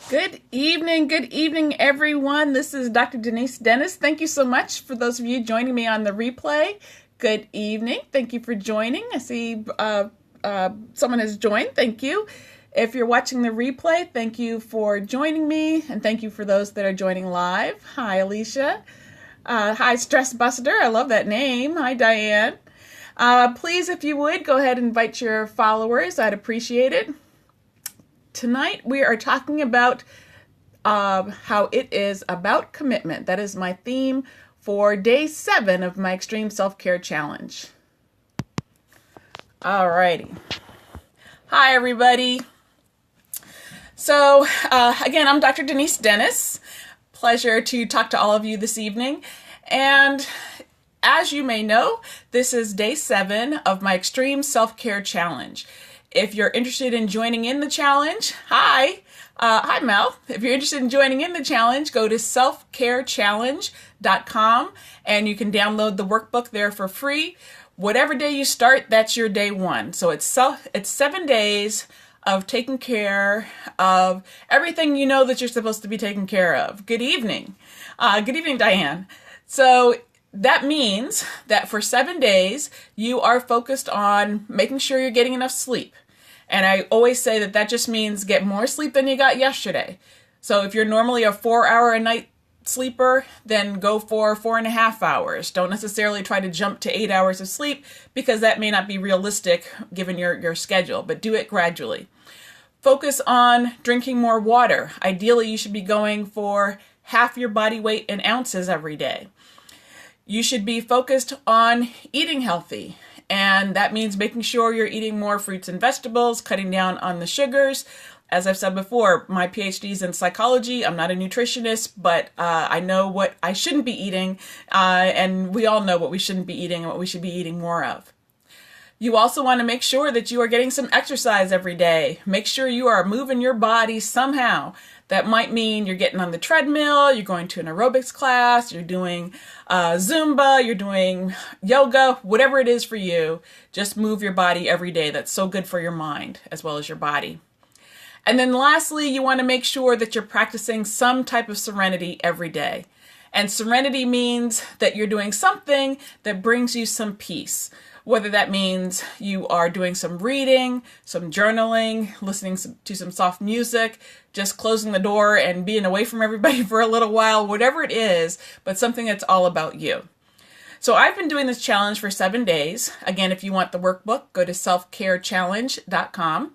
Good evening, everyone. This is Dr. Denise Dennis. Thank you so much for those of you joining me on the replay. Good evening. Thank you for joining. I see someone has joined. Thank you. If you're watching the replay, thank you for joining me, and thank you for those that are joining live. Hi, Alicia. Hi, Stress Buster. I love that name. Hi, Diane. Please, if you would, go ahead and invite your followers. I'd appreciate it. Tonight we are talking about how it is about commitment. That is my theme for day 7 of my Extreme Self-Care Challenge. Alrighty. Hi, everybody. So, again, I'm Dr. Denise Dennis. Pleasure to talk to all of you this evening. And as you may know, this is day 7 of my Extreme Self-Care Challenge. If you're interested in joining in the challenge, hi Mel. If you're interested in joining in the challenge, go to selfcarechallenge.com and you can download the workbook there for free. Whatever day you start, that's your day 1. So it's 7 days of taking care of everything you know that you're supposed to be taking care of. Good evening. Good evening, Diane. So that means that for 7 days, you are focused on making sure you're getting enough sleep. And I always say that that just means get more sleep than you got yesterday. So if you're normally a 4-hour-a-night sleeper, then go for 4.5 hours. Don't necessarily try to jump to 8 hours of sleep because that may not be realistic given your schedule, but do it gradually. Focus on drinking more water. Ideally, you should be going for half your body weight in ounces every day. You should be focused on eating healthy, and that means making sure you're eating more fruits and vegetables, cutting down on the sugars. As I've said before, my PhD is in psychology. I'm not a nutritionist, but I know what I shouldn't be eating, and we all know what we shouldn't be eating and what we should be eating more of. You also want to make sure that you are getting some exercise every day. Make sure you are moving your body somehow. That might mean you're getting on the treadmill, you're going to an aerobics class, you're doing Zumba, you're doing yoga, whatever it is for you. Just move your body every day. That's so good for your mind as well as your body. And then lastly, you want to make sure that you're practicing some type of serenity every day. And serenity means that you're doing something that brings you some peace. Whether that means you are doing some reading, some journaling, listening to some soft music, just closing the door and being away from everybody for a little while, whatever it is, but something that's all about you. So I've been doing this challenge for 7 days. Again, if you want the workbook, go to selfcarechallenge.com.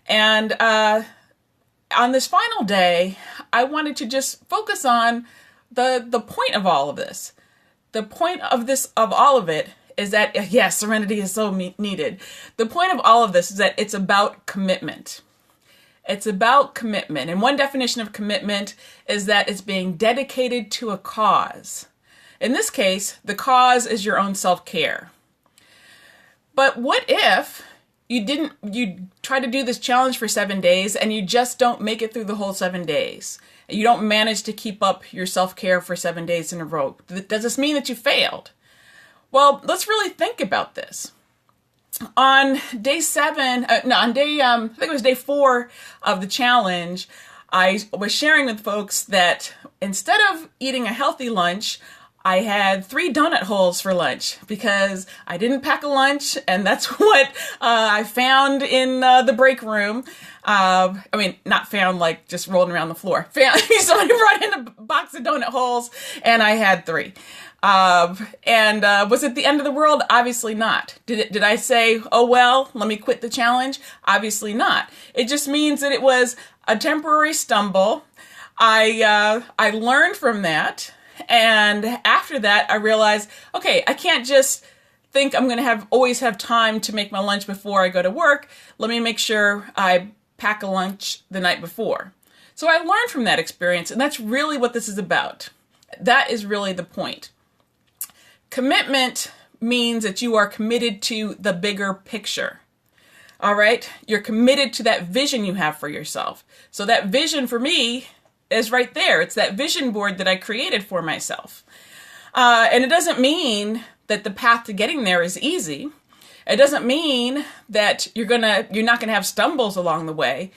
And on this final day, I wanted to just focus on the point of all of this. The point of all of it is that, yes, serenity is so needed. The point of all of this is that it's about commitment. It's about commitment. And one definition of commitment is that it's being dedicated to a cause. In this case, the cause is your own self-care. But what if you try to do this challenge for 7 days and you just don't make it through the whole 7 days? You don't manage to keep up your self-care for 7 days in a row. Does this mean that you failed? Well, let's really think about this. On day 7, I think it was day 4 of the challenge, I was sharing with folks that instead of eating a healthy lunch, I had 3 donut holes for lunch because I didn't pack a lunch, and that's what I found in the break room. Not found like just rolling around the floor. Somebody brought in a box of donut holes, and I had 3. Was it the end of the world? Obviously not. Did I say, oh well, let me quit the challenge? Obviously not. It just means that it was a temporary stumble. I learned from that. And after that, I realized, okay, I can't just think I'm going to always have time to make my lunch before I go to work. Let me make sure I pack a lunch the night before. So I learned from that experience, and that's really what this is about. That is really the point. Commitment means that you are committed to the bigger picture. All right? You're committed to that vision you have for yourself. So that vision for me is right there. It's that vision board that I created for myself. And it doesn't mean that the path to getting there is easy. It doesn't mean that you're not gonna have stumbles along the way.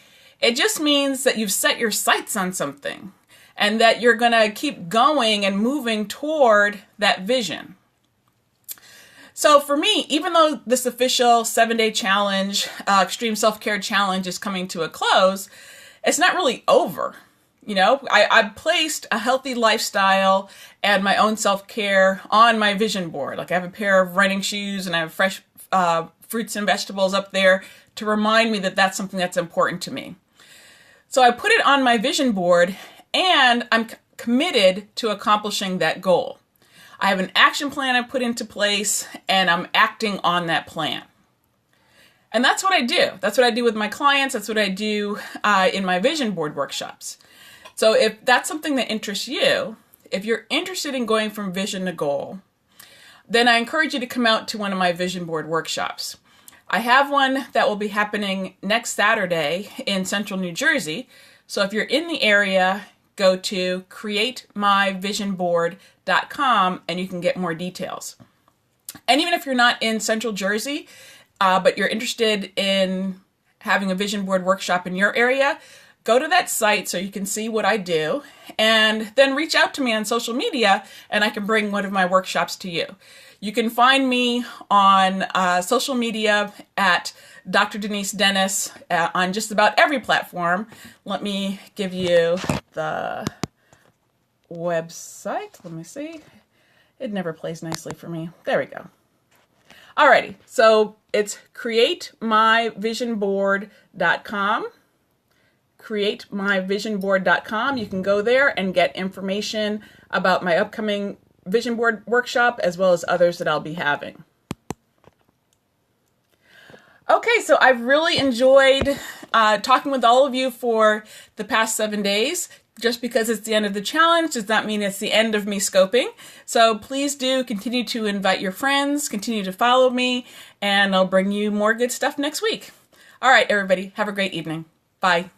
It just means that you've set your sights on something and that you're going to keep going and moving toward that vision. So for me, even though this official 7-day challenge, extreme self-care challenge is coming to a close, it's not really over. You know, I've placed a healthy lifestyle and my own self-care on my vision board. Like I have a pair of running shoes and I have fresh fruits and vegetables up there to remind me that that's something that's important to me. So I put it on my vision board and I'm committed to accomplishing that goal. I have an action plan I put into place and I'm acting on that plan. And that's what I do. That's what I do with my clients. That's what I do in my vision board workshops. So if that's something that interests you, if you're interested in going from vision to goal, then I encourage you to come out to one of my vision board workshops. I have one that will be happening next Saturday in Central New Jersey. So if you're in the area, go to createmyvisionboard.com and you can get more details. And even if you're not in Central Jersey, but you're interested in having a vision board workshop in your area, go to that site so you can see what I do, and then reach out to me on social media and I can bring one of my workshops to you. You can find me on social media at Dr. Denise Dennis on just about every platform. Let me give you the website. Let me see. It never plays nicely for me. There we go. Alrighty, so it's createmyvisionboard.com. createmyvisionboard.com. You can go there and get information about my upcoming vision board workshop as well as others that I'll be having. Okay, so I've really enjoyed talking with all of you for the past 7 days. Just because it's the end of the challenge does not mean it's the end of me scoping. So please do continue to invite your friends, continue to follow me, and I'll bring you more good stuff next week. All right, everybody, have a great evening. Bye.